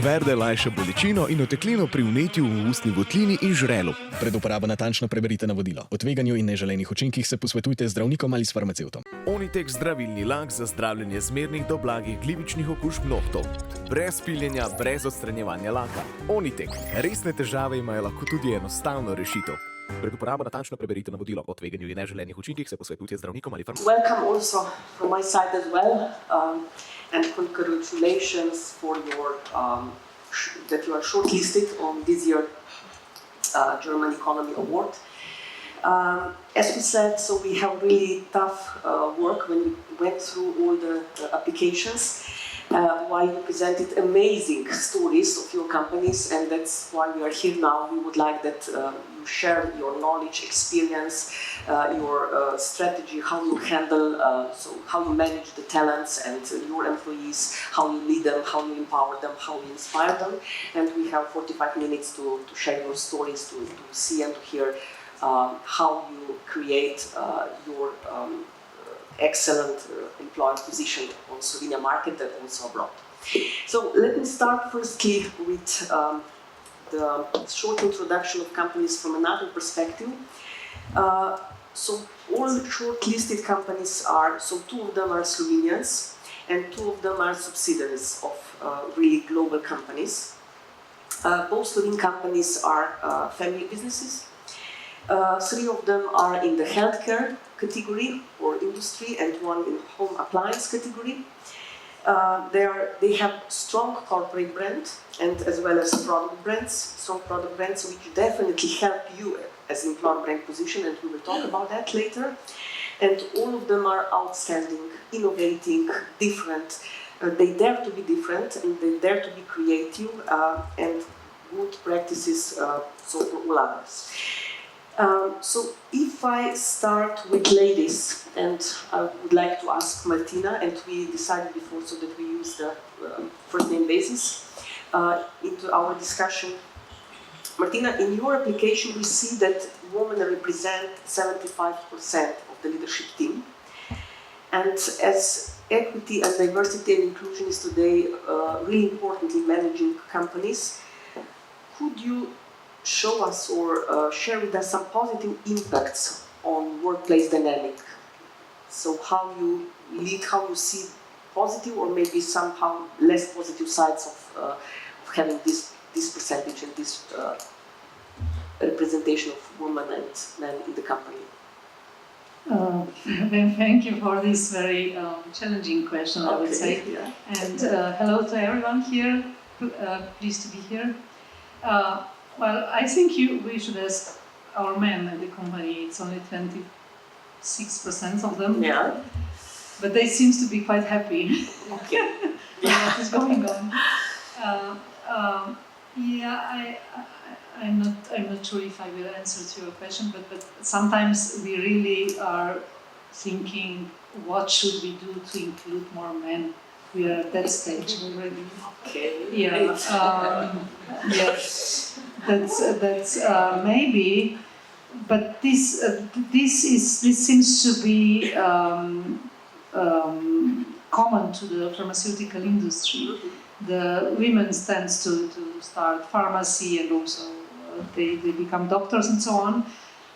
Verde lajša bolečino in oteklino pri vnetju v ustni votlini in žrelu. Pred uporabo natančno preberite navodilo. O tveganju in neželenih učinkih se posvetujte z zdravnikom ali s farmacevtom. Onitek zdravilni lak za zdravljenje zmernih do blagih glivičnih okužb nohtov. Brez piljenja, brez odstranjevanja laka. Onitek. Resne težave imajo lahko tudi enostavno rešitev. Pred uporabo natančno preberite navodilo. O tveganju in neželenih učinkih se posvetujte z zdravnikom ali farmacevtom. Welcome also from my side as well, and congratulations for your that you are shortlisted on this year German Economy Award. As we said, so we have really tough work when we went through all the applications. While you presented amazing stories of your companies, and that's why we are here now. We would like that you share your knowledge, experience, your strategy, how you handle, so how you manage the talents and your employees, how you lead them, how you empower them, how you inspire them. And we have 45 minutes to share your stories, to see and to hear how you create your excellent employer position on Slovenia market and also abroad. So let me start firstly with the short introduction of companies from another perspective. So all shortlisted companies are, so two of them are Slovenians and two of them are subsidiaries of really global companies. Both Slovene companies are family businesses. Three of them are in the healthcare category or industry and one in home appliance category. They have strong corporate brand and as well as strong product brands which definitely help you as employer brand position, and we will talk about that later. And all of them are outstanding, innovating, different. They dare to be different and they dare to be creative and good practices so for all others. So if I start with ladies, and I would like to ask Martina, and we decided before so that we use the first name basis into our discussion. Martina, in your application we see that women represent 75% of the leadership team. And as equity and diversity and inclusion is today really important in managing companies, could you show us or share with us some positive impacts on workplace dynamic? So how you lead, how you see positive or maybe somehow less positive sides of having this percentage and this representation of women and men in the company? Thank you for this very challenging question, I would say. Yeah. And hello to everyone here. Pleased to be here. Well, I think we should ask our men at the company. It's only 26% of them. Yeah. But they seem to be quite happy. Okay. What is going on? I'm not sure if I will answer to your question, but sometimes we really are thinking, what should we do to include more men? We are at that stage already. Okay. Yeah. Yes. That's maybe, but this seems to be common to the pharmaceutical industry. The women tends to start pharmacy and also they become doctors and so on.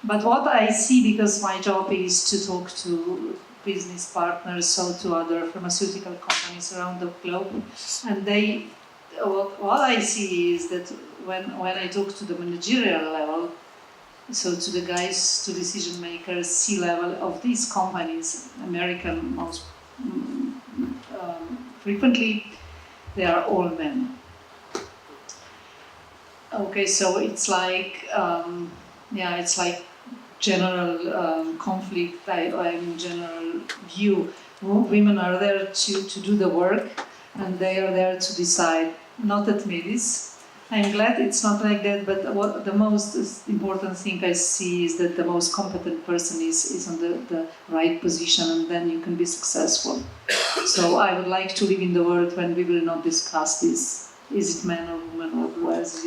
But what I see, because my job is to talk to business partners, so to other pharmaceutical companies around the globe, and what I see is that when I talk to the managerial level, so to the guys, to decision makers, C-level of these companies, American most frequently, they are all men. Okay, so it's like, it's like general conflict, general view. Women are there to do the work, and they are there to decide, not at Medis. I'm glad it's not like that, but what the most important thing I see is that the most competent person is on the right position, and then you can be successful. So I would like to live in the world when we will not discuss this. Is it man or woman or who else?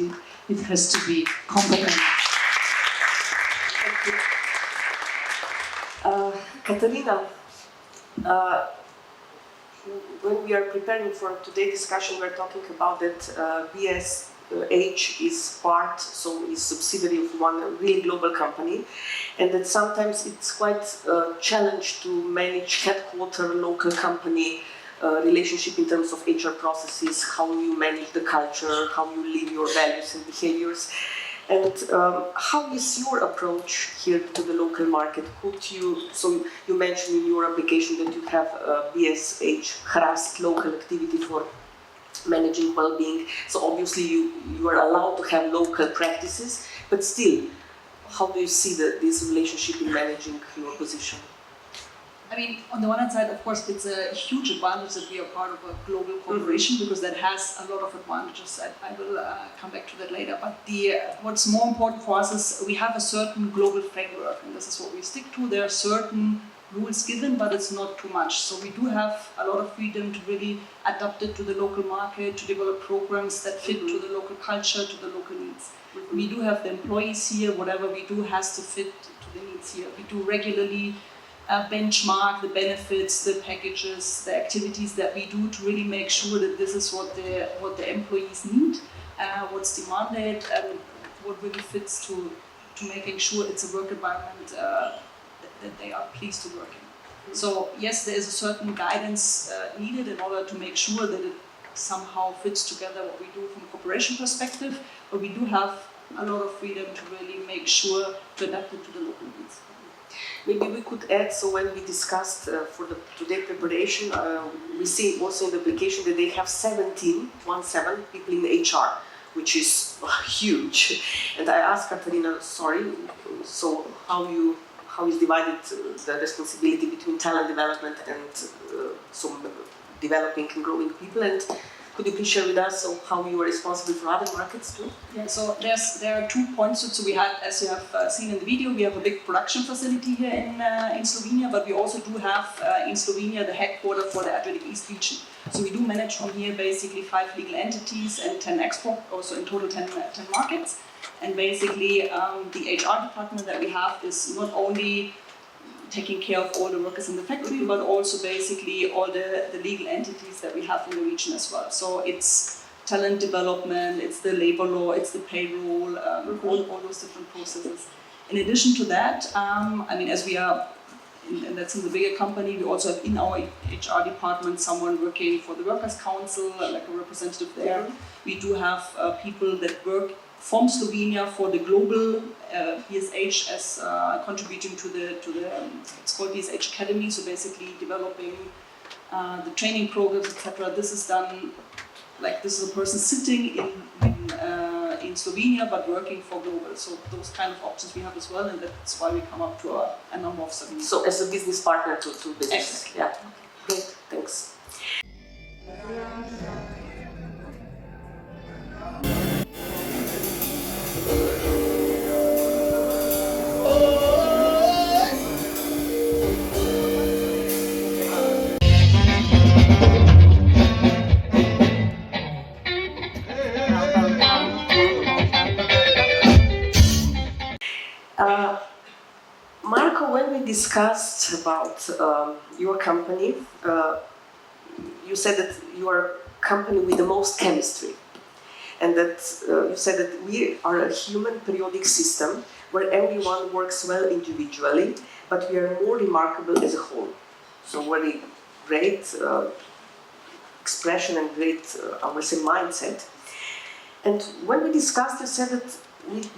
It has to be competent. Katarina, when we are preparing for today's discussion, we are talking about that BSH is part, so is subsidiary of one really global company, and that sometimes it's quite a challenge to manage headquarter local company relationship in terms of HR processes, how you manage the culture, how you live your values and behaviors. And how is your approach here to the local market? So you mentioned in your application that you have BSH Hrast local activity for managing well-being. So obviously you are allowed to have local practices, but still, how do you see this relationship in managing your position? I mean, on the one hand side, of course, it's a huge advantage that we are part of a global corporation, because that has a lot of advantages. I will come back to that later. But what's more important for us is we have a certain global framework, and this is what we stick to. There are certain rules given, but it's not too much. So we do have a lot of freedom to really adapt it to the local market, to develop programs that fit to the local culture, to the local needs. We do have the employees here. Whatever we do has to fit to the needs here. We do regularly benchmark the benefits, the packages, the activities that we do to really make sure that this is what the employees need, what's demanded, and what really fits to making sure it's a work environment that they are pleased to work in. So yes, there is a certain guidance needed in order to make sure that it somehow fits together what we do from a corporation perspective, but we do have a lot of freedom to really make sure to adapt it to the local needs. Maybe we could add, so when we discussed for the today preparation, we see also in the application that they have 17 people in HR, which is huge. And I asked Katarina, so how is divided the responsibility between talent development and developing and growing people? And could you please share with us how you are responsible for other markets too? Yeah, so there are 2 points. So we had, as you have seen in the video, we have a big production facility here in Slovenia, but we also do have in Slovenia the headquarters for the Adriatic East region. So we do manage from here basically 5 legal entities and 10 export, also in total 10 markets. And basically the HR department that we have is not only taking care of all the workers in the factory, but also basically all the legal entities that we have in the region as well. So it's talent development, it's the labor law, it's the payroll, all those different processes. In addition to that, I mean, as we are, and that's in the bigger company, we also have in our HR department someone working for the Workers' Council, like a representative there. We do have people that work from Slovenia for the global BSH as contributing to the it's called BSH Academy, so basically developing the training programs, etc. This is done, like this is a person sitting in Slovenia but working for global. So those kind of options we have as well, and that's why we come up to a number of 7. So as a business partner to business. Exactly. Yeah. Great. Thanks. Marco, when we discussed about your company, you said that you are a company with the most chemistry, and that you said that we are a human periodic system where everyone works well individually, but we are more remarkable as a whole. So very great expression and great, I would say, mindset. And when we discussed, you said that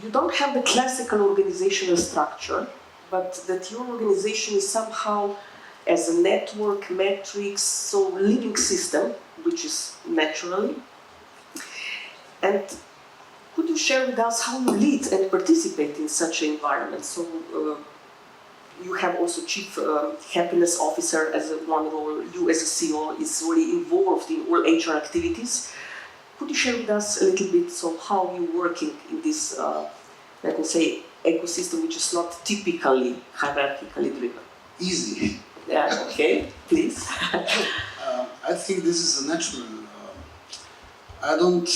you don't have the classical organizational structure, but that your organization is somehow as a network, matrix, so living system, which is naturally. And could you share with us how you lead and participate in such an environment? So you have also Chief Happiness Officer as one role, you as a CEO is really involved in all HR activities. Could you share with us a little bit how you're working in this, let me say, ecosystem which is not typically hierarchically driven? Easy. Yeah, okay, please. I think this is a natural. I don't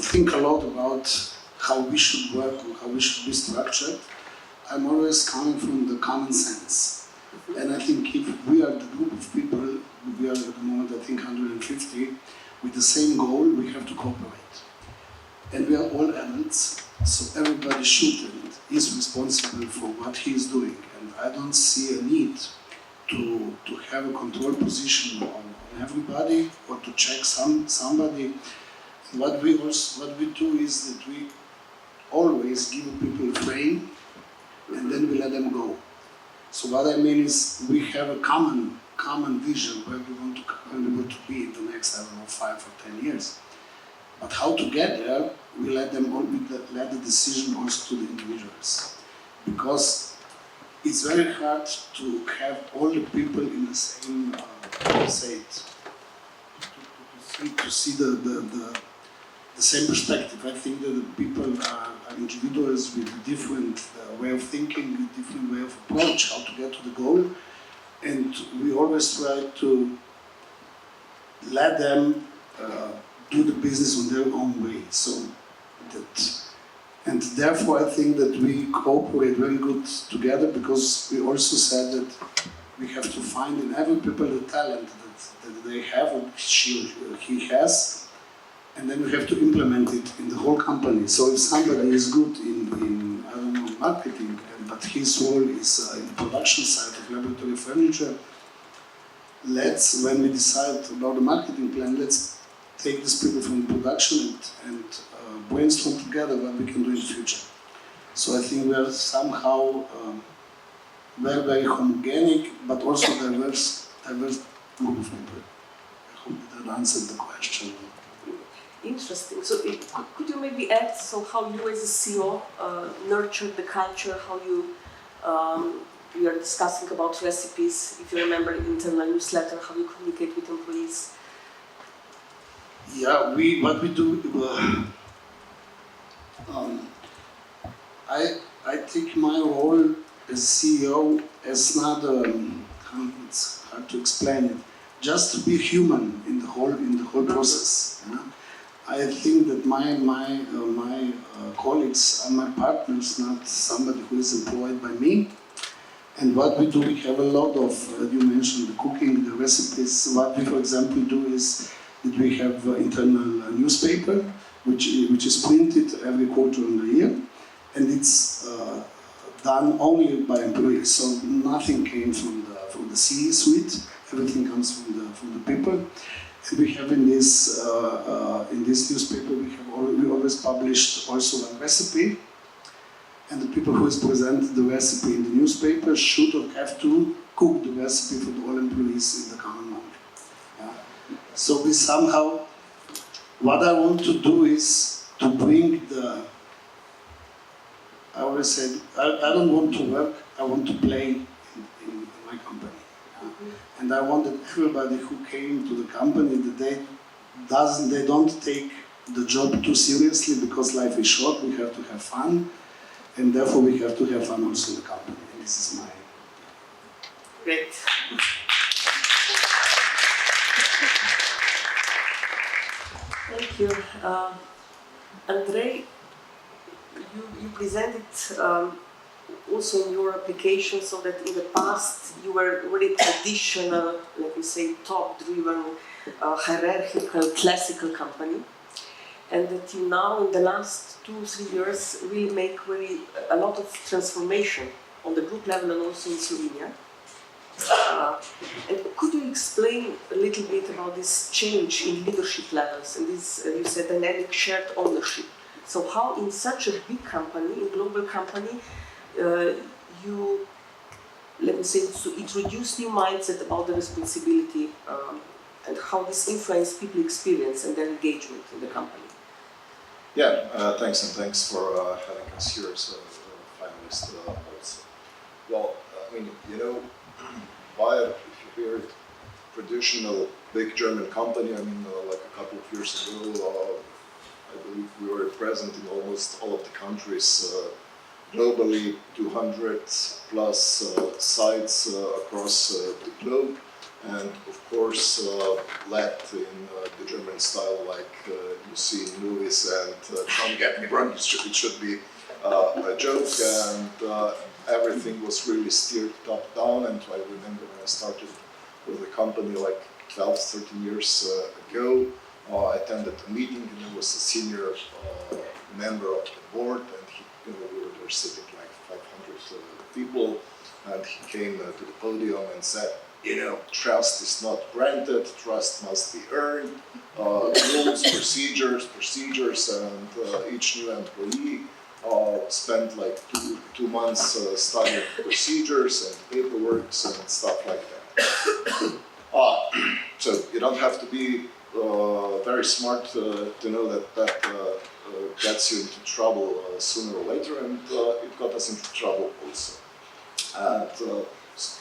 think a lot about how we should work or how we should be structured. I'm always coming from the common sense. And I think if we are the group of people we are at the moment, I think, 150, with the same goal. We have to cooperate. And we are all adults, so everybody should and is responsible for what he is doing. And I don't see a need to have a control position on everybody or to check somebody. What we do is that we always give people a frame and then we let them go. So what I mean is we have a common vision where we want to be in the next, I don't know, 5 or 10 years. But how to get there, we let the decision also to the individuals. Because it's very hard to have all the people in the same, to see the same perspective. I think that the people are individuals with a different way of thinking, with a different way of approach, how to get to the goal. And we always try to let them do the business on their own way. And therefore I think that we cooperate very good together, because we also said that we have to find in every people the talent that they have or he has, and then we have to implement it in the whole company. So if somebody is good in I don't know, marketing, but his role is in the production side of laboratory furniture, when we decide about the marketing plan, let's take these people from production and brainstorm together what we can do in the future. So I think we are somehow very, very homogenic, but also diverse group of people. I hope that answered the question. Interesting. So could you maybe add how you as a CEO nurtured the culture, how we are discussing about recipes, if you remember internal newsletter, how you communicate with employees? Yeah, what we do, I take my role as CEO as not, it's hard to explain it, just to be human in the whole process. Yeah? I think that my colleagues are my partners, not somebody who is employed by me. And what we do, we have a lot of, you mentioned the cooking, the recipes. What we, for example, do is that we have internal newspaper, which is printed every quarter in the year, and it's done only by employees. So nothing came from the C-suite. Everything comes from the people. And we have in this newspaper, we always published also one recipe. And the people who has presented the recipe in the newspaper should or have to cook the recipe for all employees in the common month. Yeah. So we somehow, what I want to do is to bring I always said, I don't want to work, I want to play in my company. Yeah. And I want that everybody who came to the company, that they don't take the job too seriously, because life is short, we have to have fun. And therefore we have to have fun also in the company. And this is my... Great. Thank you. Andrei, you presented also in your application, so that in the past you were very traditional, let me say, top-driven, hierarchical, classical company. And that you now, in the last 2-3 years, really make a lot of transformation on the group level and also in Slovenia. And could you explain a little bit about this change in leadership levels and this, you said, dynamic shared ownership? So how in such a big company, a global company, you, let me say, to introduce new mindset about the responsibility and how this influences people experience and their engagement in the company? Yeah, thanks, and thanks for having us here as a finalist also. Well, I mean, you know, Bayer, if you hear it, traditional big German company, I mean, like a couple of years ago, I believe we were present in almost all of the countries globally, 200 plus sites across the globe. And of course, led in the German style, like you see in movies. And don't get me wrong, it should be a joke. And everything was really steered top down. And I remember when I started with the company, like 12, 13 years ago. I attended a meeting, and there was a senior member of the board, and we were sitting like 500 people, and he came to the podium and said, trust is not granted, trust must be earned, rules, procedures, and each new employee spent like two months studying procedures and paperwork and stuff like that. So you don't have to be very smart to know that gets you into trouble sooner or later, and it got us into trouble also. And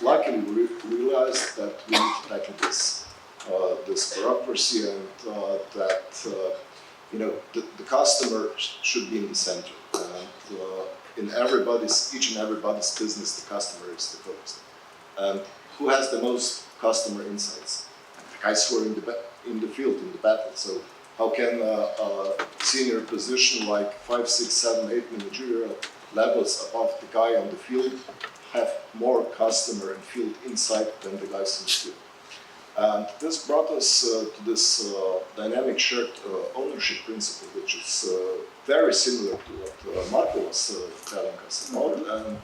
luckily we realized that we need to tackle this bureaucracy, and that the customer should be in the center. And in each and everybody's business, the customer is the focus. And who has the most customer insights? The guys who are in the field, in the battle. So how can a senior position like 5, 6, 7, 8 managerial levels above the guy on the field have more customer and field insight than the guys in the field? And this brought us to this dynamic shared ownership principle, which is very similar to what Marco was telling us about. And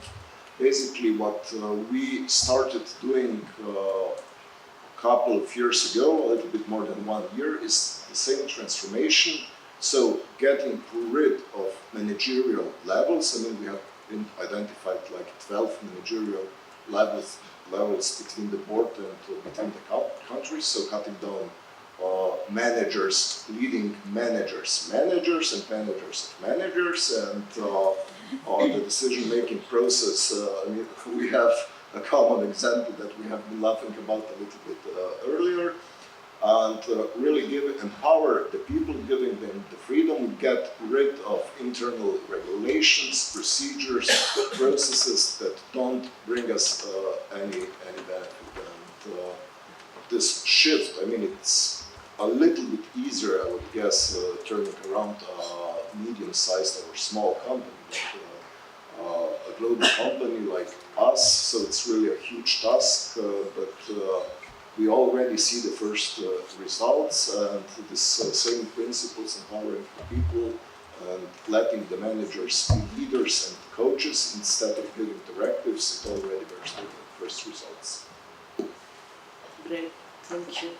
basically what we started doing a couple of years ago, a little bit more than 1 year, is the same transformation. So getting rid of managerial levels. I mean, we have identified like 12 managerial levels between the board and between the countries. So cutting down managers, leading managers, and managers of managers, and the decision-making process. I mean, we have a common example that we have been laughing about a little bit earlier, and really empower the people, giving them the freedom, get rid of internal regulations, procedures, processes that don't bring us any benefit. And this shift, I mean, it's a little bit easier, I would guess, turning around a medium-sized or small company, a global company like us. So it's really a huge task, but we already see the first results, and this same principles, empowering the people and letting the managers be leaders and coaches instead of giving directives, it already bears the first results. Great, thank you.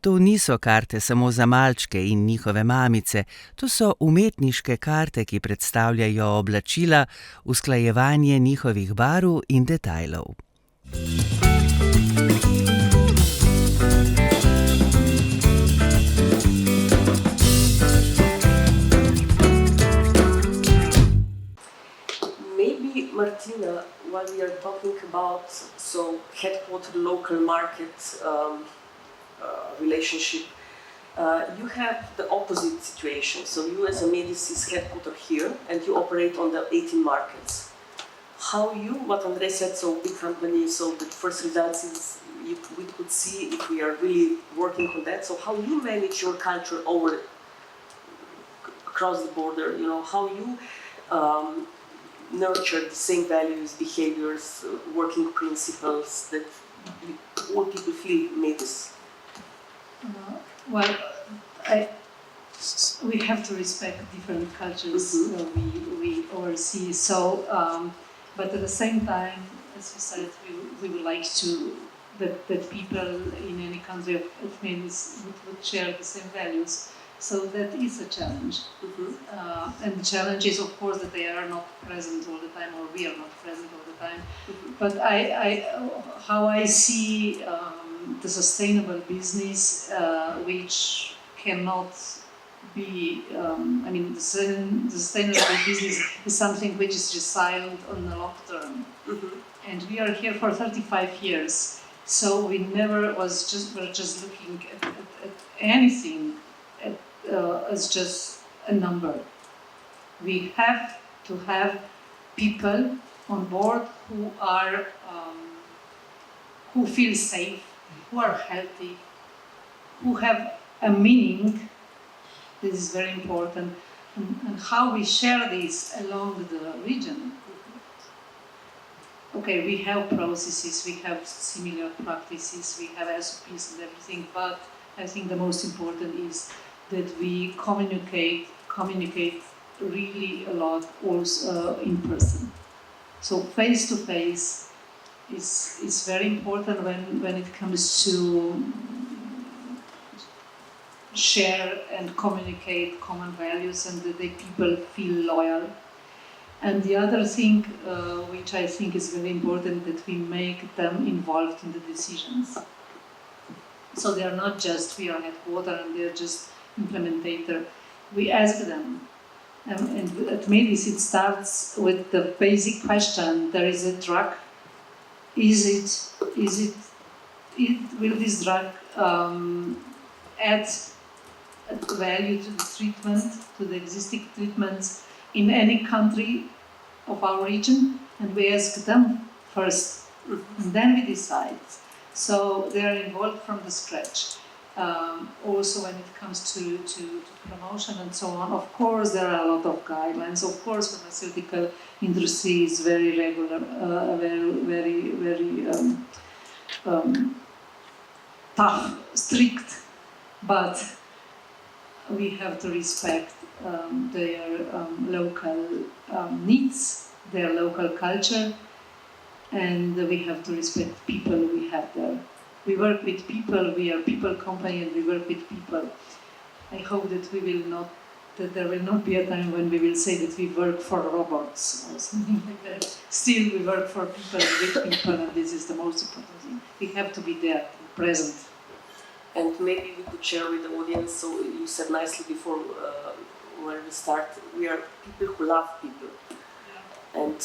To niso karte samo za malčke in njihove mamice, to so umetniške karte, ki predstavljajo oblačila, usklajevanje njihovih barv in detajlov. Maybe, Martina, while we are talking about headquarter local market relationship, you have the opposite situation. So you as a Medis is headquartered here and you operate on the 18 markets. How what Andrei said, so big company, so the first results is we could see if we are really working on that. So how you manage your culture across the border, how you nurture the same values, behaviors, working principles that all people feel Medis. Well, we have to respect different cultures we oversee. So, but at the same time, as you said, we would like that people in any country of Medis would share the same values. So that is a challenge. And the challenge is, of course, that they are not present all the time, or we are not present all the time. But how I see the sustainable business, which cannot be, the sustainable business is something which is resilient on the long term. And we are here for 35 years, so we never were just looking at anything as just a number. We have to have people on board who feel safe, who are healthy, who have a meaning. This is very important, and how we share this along the region. okay, we have processes, we have similar practices, we have SOPs and everything, but I think the most important is that we communicate really a lot also in person. So face to face is very important when it comes to share and communicate common values and that the people feel loyal. And the other thing, which I think is very important, that we make them involved in the decisions. So they are not just, we are headquarters and they are just implementator. We ask them. And at Medis it starts with the basic question, there is a drug, will this drug add value to the treatment, to the existing treatments in any country of our region? And we ask them first, and then we decide. So they are involved from the scratch. Also when it comes to promotion and so on, of course there are a lot of guidelines. Of course pharmaceutical industry is very regular, very tough, strict, but we have to respect their local needs, their local culture, and we have to respect people we have there. We work with people, we are people company and we work with people. I hope that there will not be a time when we will say that we work for robots or something like that. Still we work for people, with people, and this is the most important thing. We have to be there, present. And maybe we could share with the audience, so you said nicely before when we start, we are people who love people. Yeah. And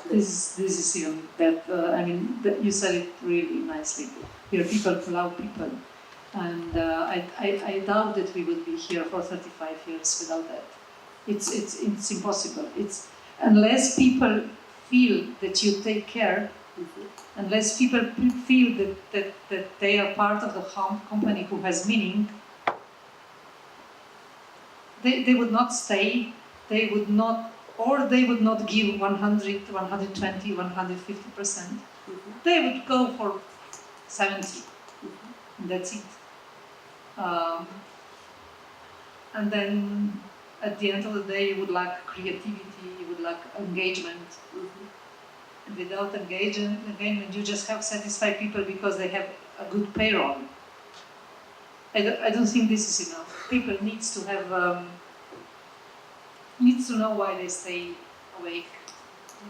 this is you said it really nicely. We are people who love people, and I doubt that we would be here for 35 years without that. It's impossible. It's unless people feel that you take care, unless people feel that they are part of the company who has meaning, they would not stay. They would not. Or they would not give 100, 120, 150%. They would go for 70. And that's it. And then at the end of the day, you would lack creativity, you would lack engagement. And without engagement, you just have satisfied people because they have a good payroll. I don't think this is enough. People needs to have. Needs to know why they stay awake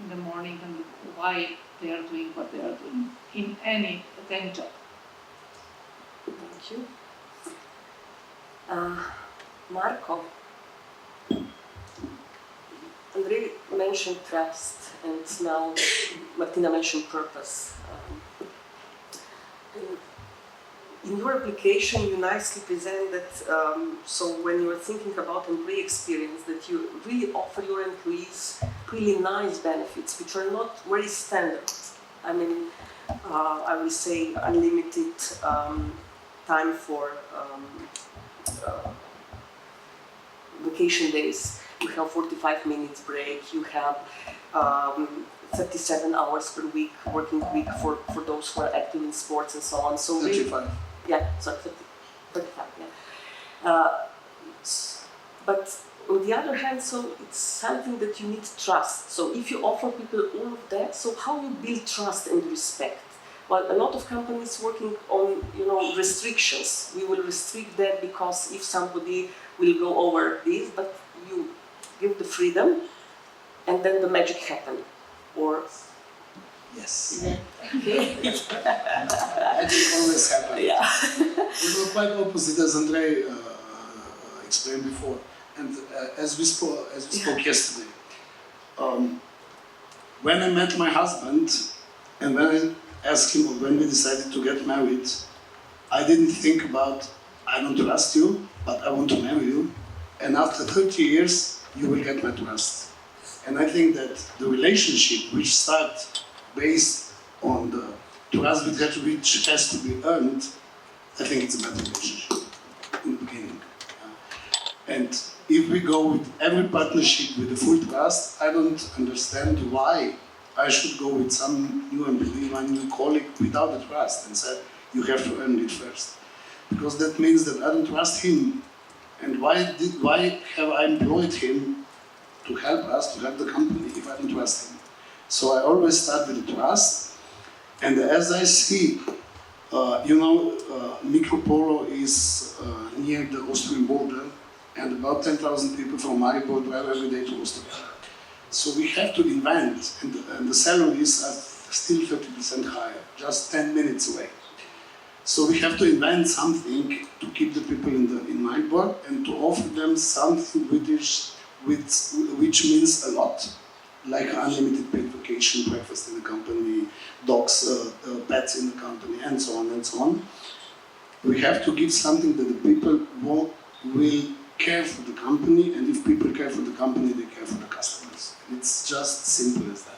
in the morning and why they are doing what they are doing in any job. Thank you. Marko, Andrej mentioned trust, and now Martina mentioned purpose. In your application, you nicely present that, so when you are thinking about employee experience, that you really offer your employees really nice benefits, which are not very standard. I mean, I will say unlimited time for vacation days. You have 45 minutes break, you have 37 hours per week, working week for those who are active in sports and so on. So 35. Yeah, sorry, 35, yeah. But on the other hand, so it's something that you need trust. So if you offer people all of that, so how you build trust and respect? Well, a lot of companies working on, restrictions. We will restrict that because if somebody will go over this, but you give the freedom, and then the magic happen. Or yes. Yeah. Magic always happens. Yeah. We were quite opposite, as Andrej explained before, and as we spoke yesterday. When I met my husband, and when I asked him, or when we decided to get married, I didn't think about, I don't trust you, but I want to marry you, and after 30 years, you will get my trust. And I think that the relationship which starts based on the trust which has to be earned, I think it's a better relationship in the beginning. And if we go with every partnership with the full trust, I don't understand why I should go with some new employee, one new colleague without the trust and said, you have to earn it first. Because that means that I don't trust him. And why have I employed him to help us, to help the company, if I don't trust him? So I always start with the trust. And as I see, MIKRO+POLO is near the Austrian border, and about 10,000 people from Maribor drive every day to Austria. So we have to invent, and the salaries are still 30% higher, just 10 minutes away. So we have to invent something to keep the people in Maribor and to offer them something which means a lot, like unlimited paid vacation, breakfast in the company, dogs, pets in the company, and so on and so on. We have to give something that the people will care for the company, and if people care for the company, they care for the customers. It's just simple as that.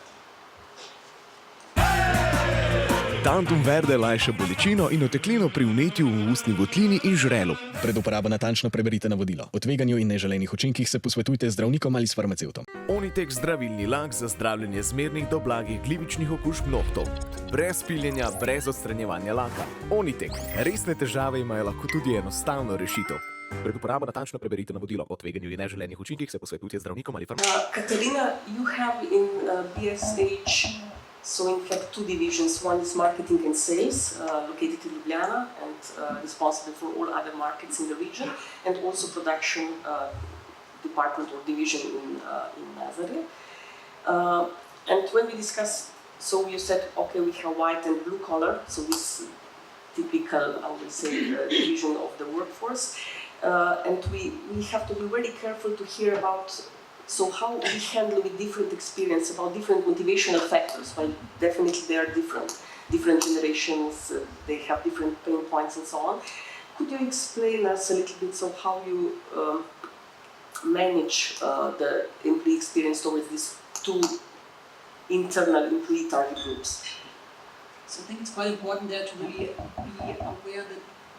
Tantum verde lajša bolečino in oteklino pri vnetju v ustni votlini in žrelu. Pred uporabo natančno preberite navodilo. O tveganju in neželenih učinkih se posvetujte z zdravnikom ali s farmacevtom. Onitek zdravilni lak za zdravljenje zmernih do blagih glivičnih okužb nohtov. Brez piljenja, brez odstranjevanja laka. Onitek. Resne težave imajo lahko tudi enostavno rešitev. Pred uporabo natančno preberite navodilo. O tveganju in neželenih učinkih se posvetujte z zdravnikom ali farmacevtom. Katarina, you have in BSH so in fact two divisions. One is marketing and sales, located in Ljubljana and responsible for all other markets in the region, and also production department or division in Nazarje. And when we discussed, so you said, okay, we have white and blue collar, so this typical, I would say, division of the workforce. And we have to be very careful to hear about so how we handle with different experience, about different motivational factors. Well, definitely they are different generations, they have different pain points and so on. Could you explain us a little bit so how you manage the employee experience towards these two internal employee target groups? So I think it's quite important there to really be aware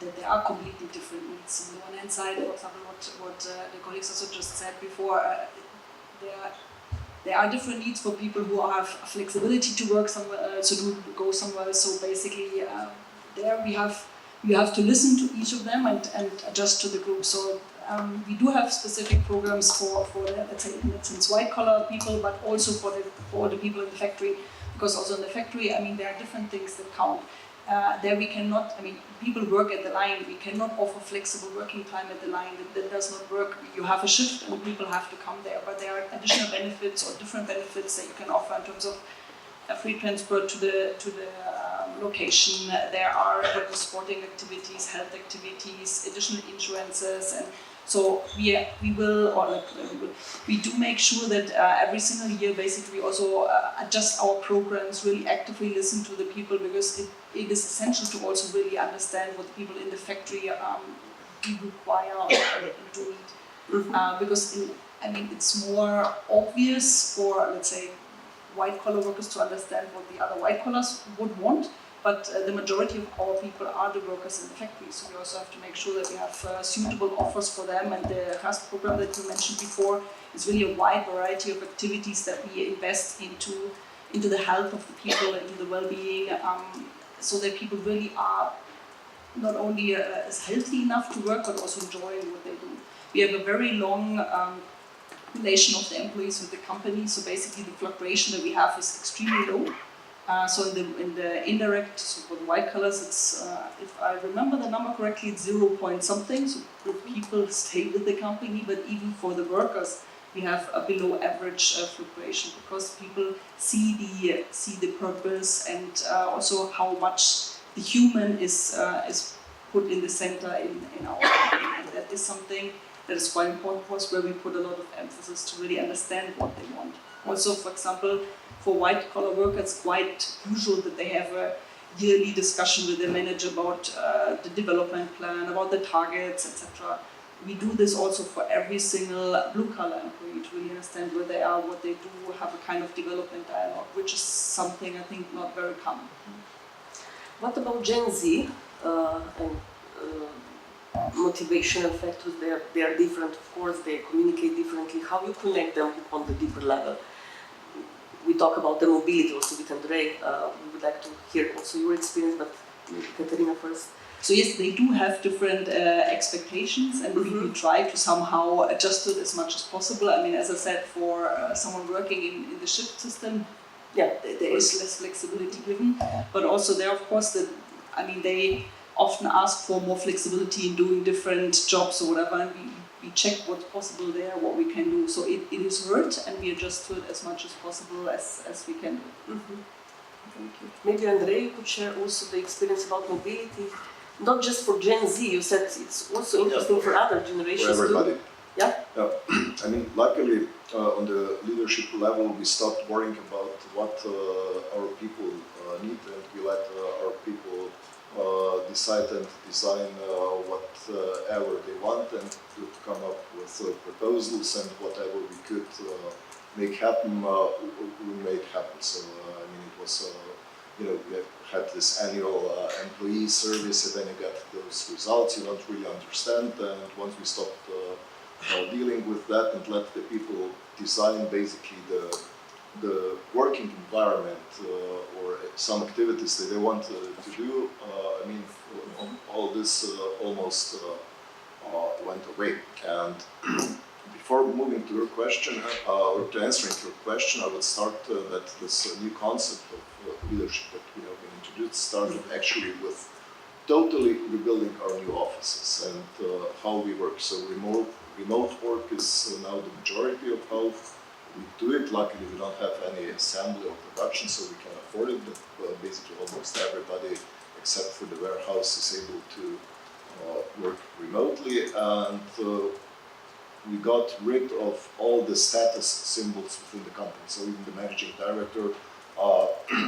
that there are completely different needs. On the one hand side, for example, what the colleagues also just said before, there are different needs for people who have flexibility to work somewhere, to go somewhere. So basically, there we have to listen to each of them and adjust to the group. So we do have specific programs for the, let's say, in that sense, white collar people, but also for the people in the factory. Because also in the factory, I mean, there are different things that count. There we cannot, I mean, people work at the line, we cannot offer flexible working time at the line, that does not work. You have a shift and people have to come there, but there are additional benefits or different benefits that you can offer in terms of free transport to the location. There are sporting activities, health activities, additional insurances, and so we do make sure that every single year basically we also adjust our programs, really actively listen to the people, because it is essential to also really understand what the people in the factory do require or do need. Because it's more obvious for, let's say, white collar workers to understand what the other white collars would want. But the majority of our people are the workers in the factory, so we also have to make sure that we have suitable offers for them. And the HAST program that you mentioned before is really a wide variety of activities that we invest into the health of the people and into the well-being, so that people really are not only healthy enough to work, but also enjoying what they do. We have a very long relation of the employees with the company, so basically the fluctuation that we have is extremely low. So in the indirect, so for the white colors, it's if I remember the number correctly, it's 0 point something. So the people stay with the company, but even for the workers, we have a below average fluctuation, because people see the purpose and also how much the human is put in the center in our company, and that is something that is quite important for us, where we put a lot of emphasis to really understand what they want. Also, for example, for white-collar workers, it's quite usual that they have a yearly discussion with their manager about the development plan, about the targets, etc. We do this also for every single blue-collar employee to really understand where they are, what they do, have a kind of development dialogue, which is something I think not very common. What about Gen Z and motivational factors? They are different, of course, they communicate differently. How you connect them on the deeper level? we talk about the mobility also with Andrei. We would like to hear also your experience, but maybe Katarina first. So yes, they do have different expectations, and we try to somehow adjust it as much as possible. I mean, as I said, for someone working in the shift system, there is less flexibility given, but also there, of course, they often ask for more flexibility in doing different jobs or whatever, and we check what's possible there, what we can do. So it is heard, and we adjust to it as much as possible as we can do. Thank you. Maybe Andrei, you could share also the experience about mobility, not just for Gen Z. You said it's also interesting for other generations for everybody. too. Yeah. I mean, luckily, on the leadership level, we stopped worrying about what our people need, and we let our people decide and design whatever they want, and to come up with proposals, and whatever we could make happen, we made happen. So I mean, it was we had this annual employee survey, and then you get those results you don't really understand, and once we stopped dealing with that and let the people design basically the working environment or some activities that they want to do, I mean, all this almost went away. And before moving to your question, or to answering your question, I would start that this new concept of leadership that we have been introduced started actually with totally rebuilding our new offices and how we work. So remote work is now the majority of how we do it. Luckily, we don't have any assembly or production, so we can afford it. But basically, almost everybody, except for the warehouse, is able to work remotely. And we got rid of all the status symbols within the company. So even the managing director,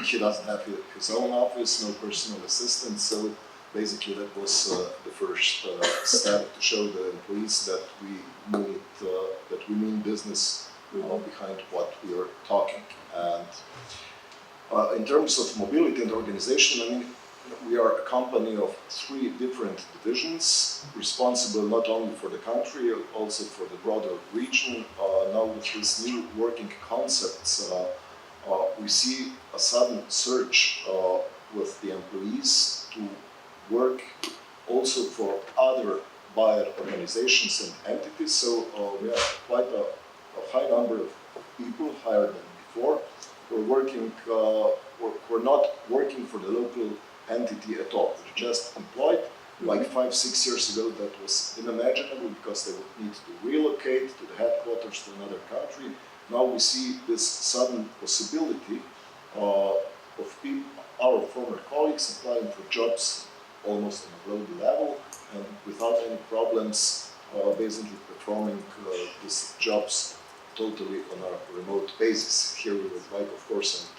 he doesn't have his own office, no personal assistant. So basically, that was the first step to show the employees that we mean business behind what we are talking. And in terms of mobility and organization, I mean, we are a company of 3 different divisions, responsible not only for the country, also for the broader region. Now with these new working concepts, we see a sudden surge with the employees to work also for other buyer organizations and entities. So we have quite a high number of people, higher than before, who are working, who are not working for the local entity at all. They're just employed. Like 5-6 years ago, that was unimaginable because they would need to relocate to the headquarters to another country. Now we see this sudden possibility of people, our former colleagues, applying for jobs almost on a global level and without any problems, basically performing these jobs totally on a remote basis. Here we would like, of course, and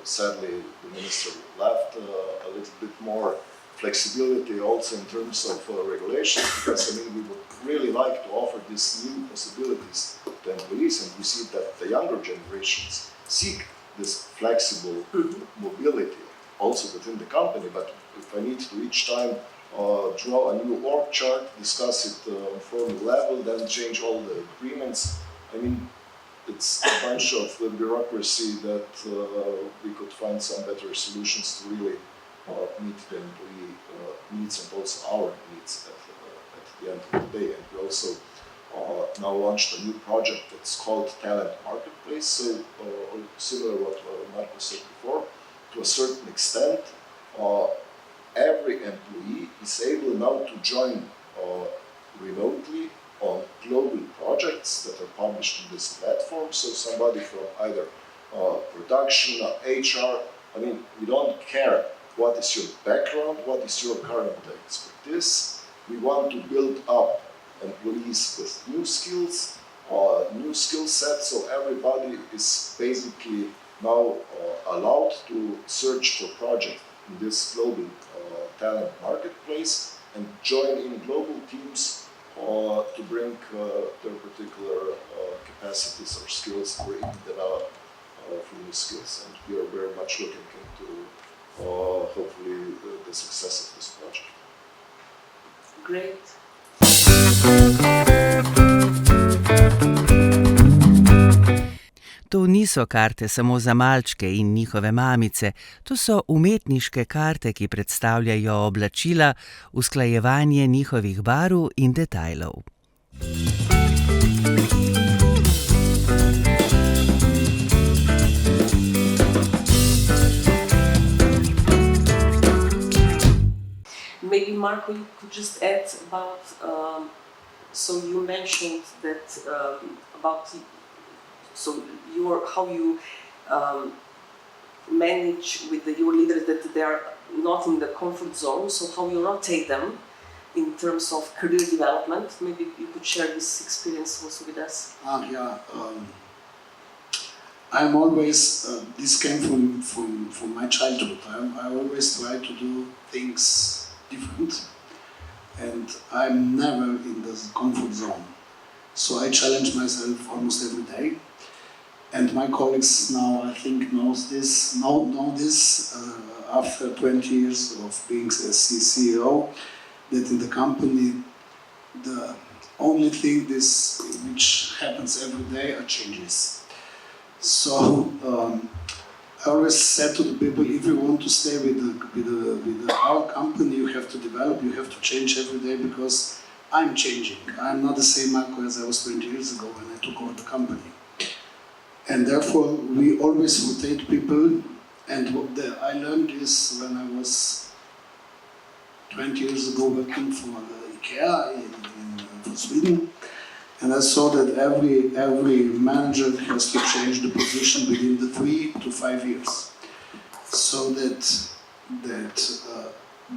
sadly the minister left, a little bit more flexibility also in terms of regulations, because I mean we would really like to offer these new possibilities to employees, and we see that the younger generations seek this flexible mobility also within the company. But if I need to each time draw a new org chart, discuss it on formal level, then change all the agreements, I mean, it's a bunch of bureaucracy that we could find some better solutions to really meet the employee needs and also our needs at the end of the day. And we also now launched a new project that's called Talent Marketplace. So similar to what Marko said before, to a certain extent, every employee is able now to join remotely on global projects that are published in this platform. So somebody from either production, HR, I mean, we don't care what is your background, what is your current expertise. We want to build up employees with new skills, new skill sets, so everybody is basically now allowed to search for projects in this global talent marketplace and join in global teams to bring their particular capacities or skills or even develop for new skills. And we are very much looking into hopefully the success of this project. Great. to niso karte samo za malčke in njihove mamice, to so umetniške karte, ki predstavljajo oblačila, usklajevanje njihovih barv in detajlov. Maybe Marco, you could just add about, so you mentioned that about, so how you manage with your leaders that they are not in the comfort zone, so how you rotate them in terms of career development. Maybe you could share this experience also with us. I'm always, this came from my childhood. I always try to do things different, and I'm never in the comfort zone. So I challenge myself almost every day. And my colleagues now, I think, know this after 20 years of being a CEO, that in the company, the only thing which happens every day are changes. So I always said to the people, if you want to stay with our company, you have to develop, you have to change every day, because I'm changing. I'm not the same Marco as I was 20 years ago when I took over the company. And therefore, we always rotate people. And I learned this when I was 20 years ago working for IKEA in Sweden. And I saw that every manager has to change the position within the 3 to 5 years, so that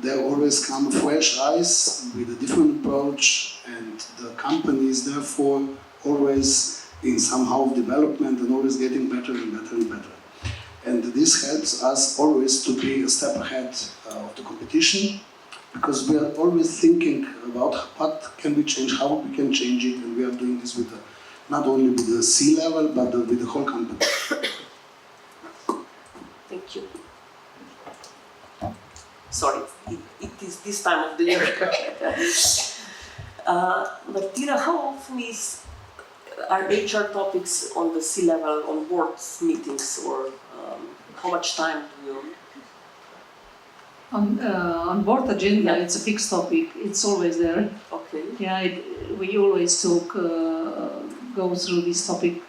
there always come fresh eyes with a different approach, and the company is therefore always in somehow development and always getting better and better and better. And this helps us always to be a step ahead of the competition, because we are always thinking about what can we change, how we can change it, and we are doing this with not only with the C-level, but with the whole company. Thank you. Sorry, it is this time of the year. Martina, how often are HR topics on the C-level, on board meetings, or how much time do you? On board agenda, it's a fixed topic. It's always there. Okay. Yeah, we always talk, go through this topic.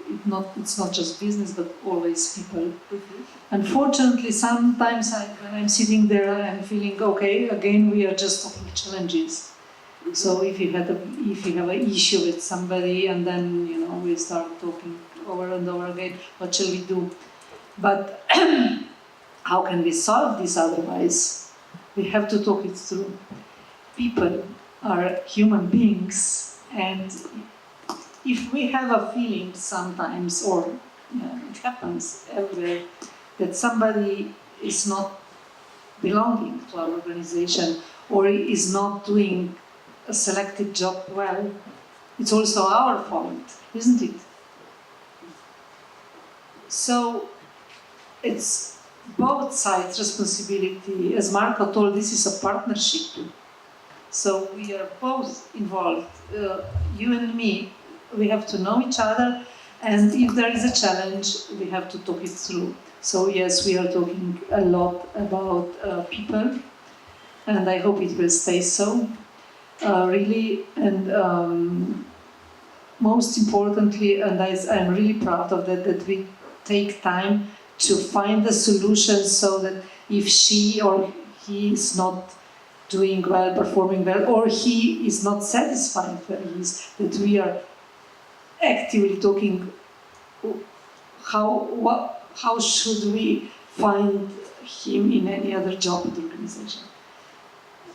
It's not just business, but always people. Mm-hmm. Unfortunately, sometimes when I'm sitting there, I'm feeling okay. Again, we are just talking challenges. Mm-hmm. So if you have an issue with somebody, and then we start talking over and over again, what shall we do? But how can we solve this otherwise? We have to talk it through. People are human beings, and if we have a feeling sometimes, or it happens everywhere, that somebody is not belonging to our organization or is not doing a selected job well, it's also our fault, isn't it? So it's both sides' responsibility. As Marco told, this is a partnership. So we are both involved. You and me, we have to know each other, and if there is a challenge, we have to talk it through. So yes, we are talking a lot about people, and I hope it will stay so, really. And most importantly, and I'm really proud of that we take time to find the solution, so that if she or he is not doing well, performing well, or he is not satisfied where he is, that we are actively talking how should we find him in any other job in the organization.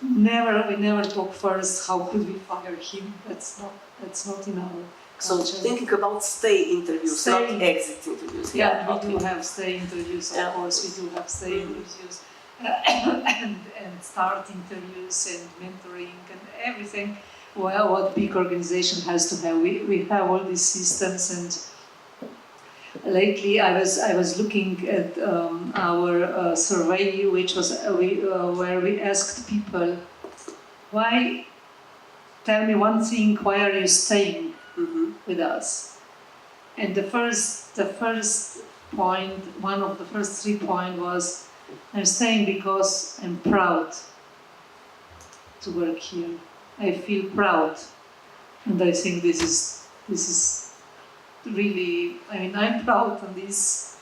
We never talk first, how could we fire him? That's not in our culture. So thinking about stay interviews, not exit interviews. Yeah, we do have stay interviews, of course, we do have stay interviews. And start interviews and mentoring and everything. Well, what big organization has to have. We have all these systems, and lately I was looking at our survey, which was where we asked people, tell me one thing, why are you staying with us? And the first point, one of the first 3 points was, I'm staying because I'm proud to work here. I feel proud, and I think this is really. I mean, I'm proud of this.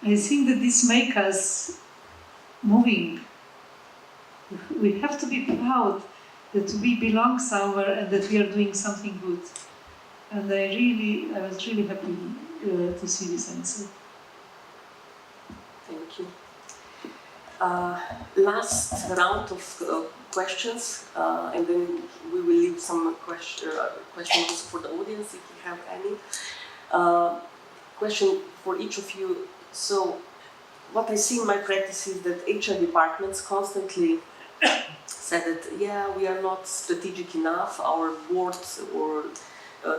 I think that this makes us moving. We have to be proud that we belong somewhere and that we are doing something good. And I was really happy to see this answer. Thank you. Last round of questions, and then we will leave some questions for the audience if you have any. Question for each of you. So, what I see in my practice is that HR departments constantly said that, yeah, we are not strategic enough, our boards or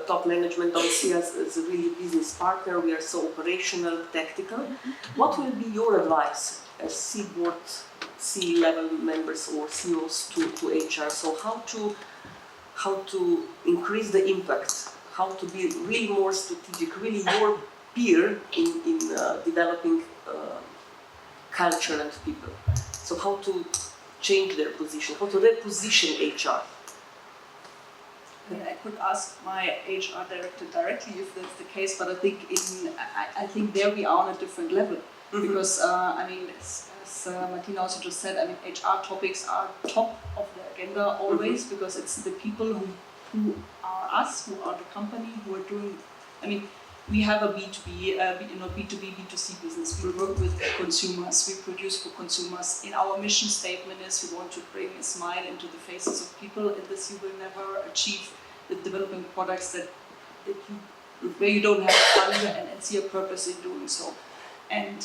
top management don't see us as a really business partner, we are so operational, tactical. What will be your advice as C-board, C-level members or CEOs to HR? So how to increase the impact, how to be really more strategic, really your peer in developing culture and people. So how to change their position, how to reposition HR. I could ask my HR director directly if that's the case, but I think there we are on a different level. Because I mean, as Martina also just said, I mean, HR topics are top of the agenda always, because it's the people who are us, who are the company, who are doing. I mean, we have a B2B, B2B, B2C business. We work with consumers. We produce for consumers. In our mission statement is we want to bring a smile into the faces of people. And this you will never achieve with developing products where you don't have fun and see a purpose in doing so. And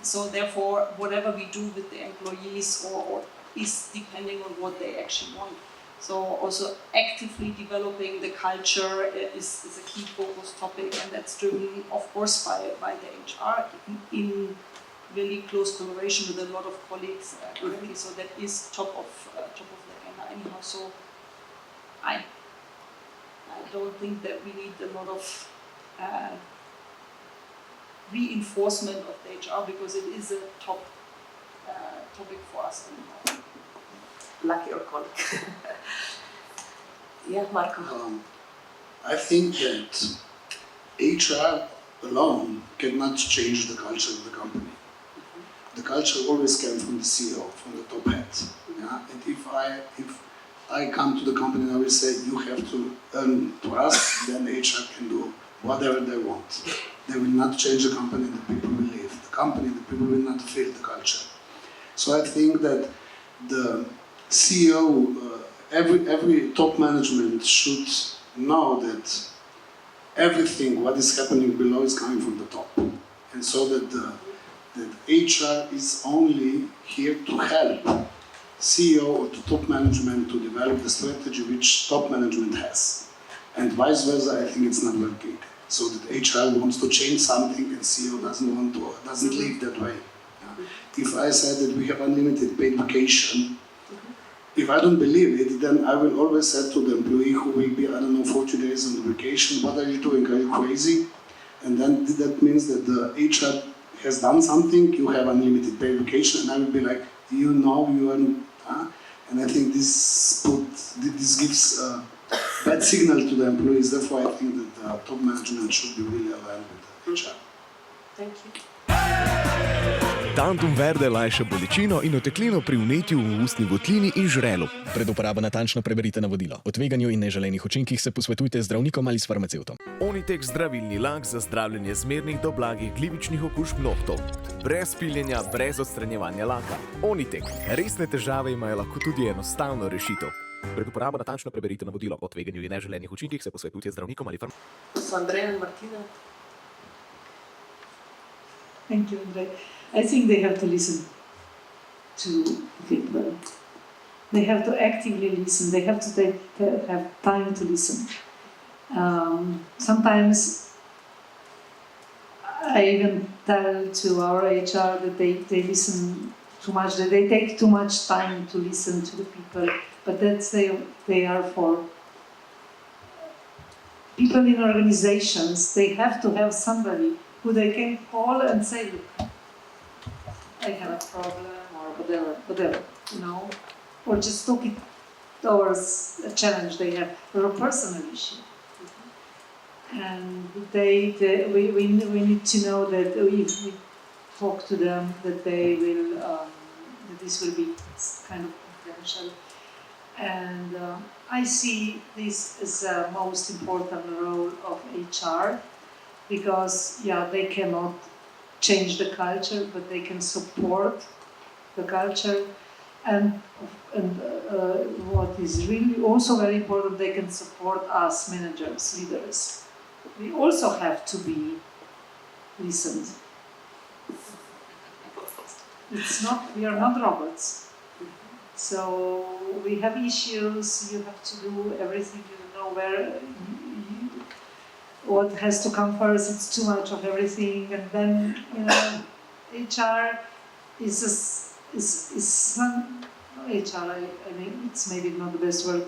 so therefore, whatever we do with the employees or is depending on what they actually want. So also actively developing the culture is a key focus topic, and that's driven, of course, by the HR in really close collaboration with a lot of colleagues currently. So that is top of the agenda anyhow. So I don't think that we need a lot of reinforcement of the HR, because it is a top topic for us anyhow. Lucky or colleague. Yeah, Marco. I think that HR alone cannot change the culture of the company. The culture always comes from the CEO, from the top head. Yeah? And if I come to the company and I will say, you have to earn trust, then HR can do whatever they want. They will not change the company, the people will leave. The company, the people will not feel the culture. So I think that the CEO, every top management should know that everything what is happening below is coming from the top, and so that that HR is only here to help CEO or to top management to develop the strategy which top management has, and vice versa. I think it's not working. So that HR wants to change something and CEO doesn't live that way. Yeah. If I said that we have unlimited paid vacation. If I don't believe it, then I will always say to the employee who will be, 40 days on vacation, what are you doing? Are you crazy? And then that means that the HR has done something, you have unlimited paid vacation, and I will be like, you are, and I think this gives a bad signal to the employees. Therefore, I think that the top management should be really aligned with the HR. Thank you. Tantum verde lajša bolečino in oteklino pri vnetju v ustni votlini in žrelu. Pred uporabo natančno preberite navodilo. O tveganju in neželenih učinkih se posvetujte z zdravnikom ali s farmacevtom. Onitek zdravilni lak za zdravljenje zmernih do blagih glivičnih okužb nohtov. Brez piljenja, brez odstranjevanja laka. Onitek. Resne težave imajo lahko tudi enostavno rešitev. Pred uporabo natančno preberite navodilo. O tveganju in neželenih učinkih se posvetujte z zdravnikom ali farmacevtom. So Andrea and Martina. Thank you, Andrea. I think they have to listen to people. They have to actively listen. They have to have time to listen. Sometimes I even tell to our HR that they listen too much, that they take too much time to listen to the people. But that's they are for people in organizations, they have to have somebody who they can call and say, look, I have a problem or whatever, you know, or just talk it towards a challenge they have or a personal issue. And we need to know that if we talk to them, that they will, that this will be kind of confidential. And I see this as the most important role of HR, because they cannot change the culture, but they can support the culture. And what is really also very important, they can support us managers, leaders. We also have to be listened. We are not robots. So we have issues, you have to do everything, you know what has to come first, it's too much of everything, and then, you know, HR is HR, I mean, it's maybe not the best word,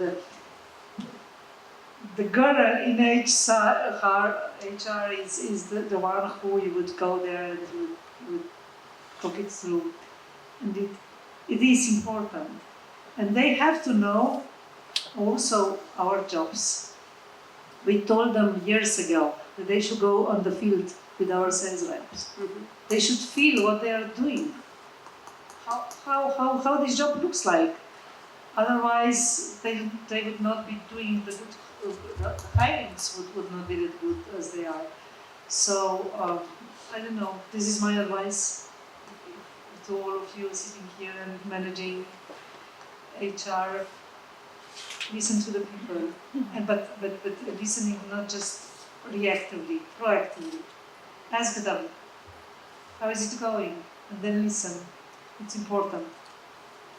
the girl in HR is the one who you would go there and you would talk it through. And it is important. And they have to know also our jobs. We told them years ago that they should go on the field with our sales reps. Mm-hmm. They should feel what they are doing, how this job looks like. Otherwise, they would not be doing the hirings would not be that good as they are. So, I don't know, this is my advice to all of you sitting here and managing HR. Listen to the people, but listening not just reactively, proactively. Ask them, how is it going? And then listen. It's important.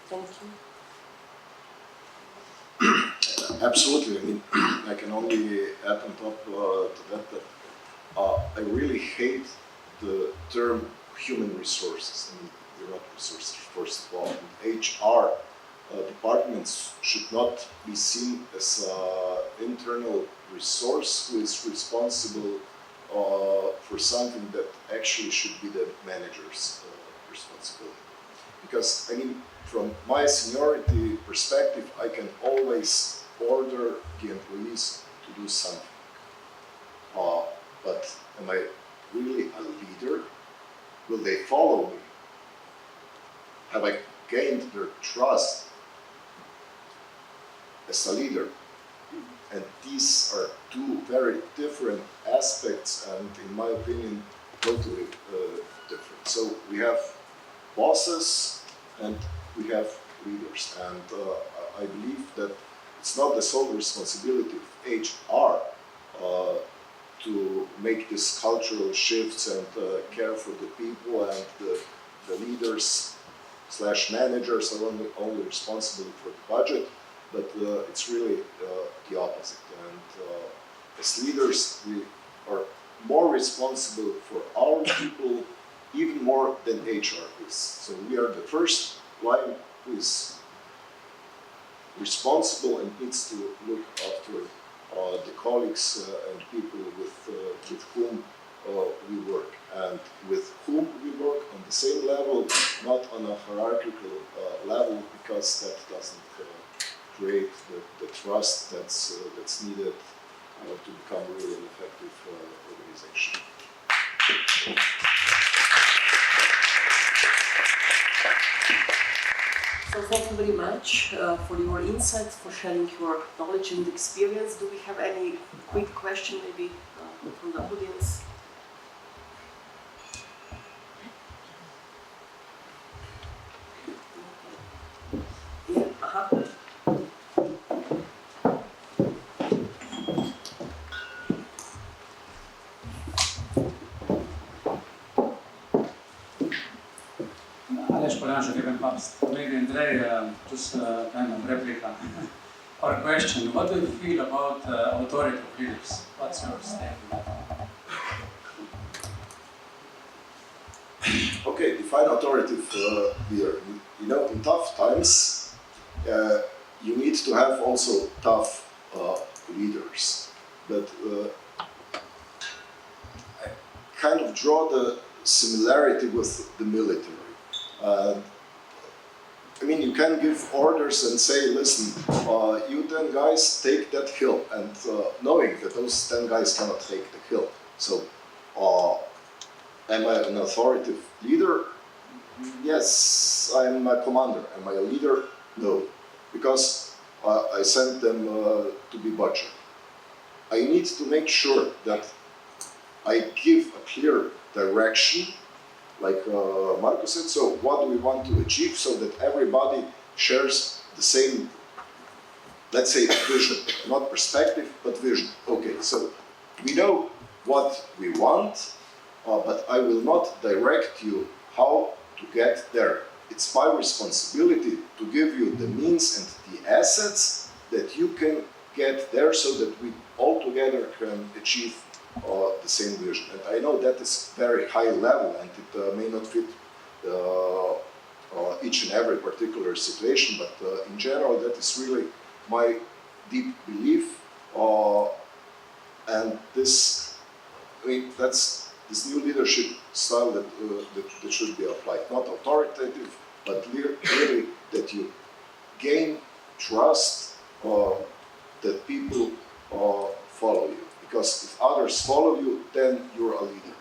Thank you. Absolutely. I mean, I can only add on top to that I really hate the term human resources. I mean, they're not resources, first of all. HR departments should not be seen as an internal resource who is responsible for something that actually should be the manager's responsibility. Because, I mean, from my seniority perspective, I can always order the employees to do something. But am I really a leader? Will they follow me? Have I gained their trust as a leader? And these are two very different aspects, and in my opinion, totally different. So we have bosses and we have leaders, and I believe that it's not the sole responsibility of HR to make these cultural shifts and care for the people, and the leaders / managers are only responsible for the budget, but it's really the opposite. And as leaders, we are more responsible for our people, even more than HR is. So we are the first line who is responsible and needs to look after the colleagues and people with whom we work, and with whom we work on the same level, not on a hierarchical level, because that doesn't create the trust that's needed to become really an effective organization. So thank you very much for your insights, for sharing your knowledge and experience. Do we have any quick question maybe from the audience? Yeah, Maybe Andrea, just kind of replica or question. What do you feel about authority of leaders? What's your statement? Okay, define authoritative leader. You know, in tough times, you need to have also tough leaders. but I kind of draw the similarity with the military. I mean, you can give orders and say, listen, you 10 guys take that hill, and knowing that those 10 guys cannot take the hill. So, am I an authoritative leader? Yes, I am a commander. Am I a leader? No, because I sent them to be butchered. I need to make sure that I give a clear direction, like Marko said, so what do we want to achieve so that everybody shares the same, let's say, vision, not perspective, but vision. Okay, so we know what we want, but I will not direct you how to get there. It's my responsibility to give you the means and the assets that you can get there so that we all together can achieve the same vision. And I know that is very high level and it may not fit each and every particular situation, but in general that is really my deep belief. And this, I mean, that's this new leadership style that should be applied. Not authoritative, but really that you gain trust that people follow you. Because if others follow you, then you're a leader.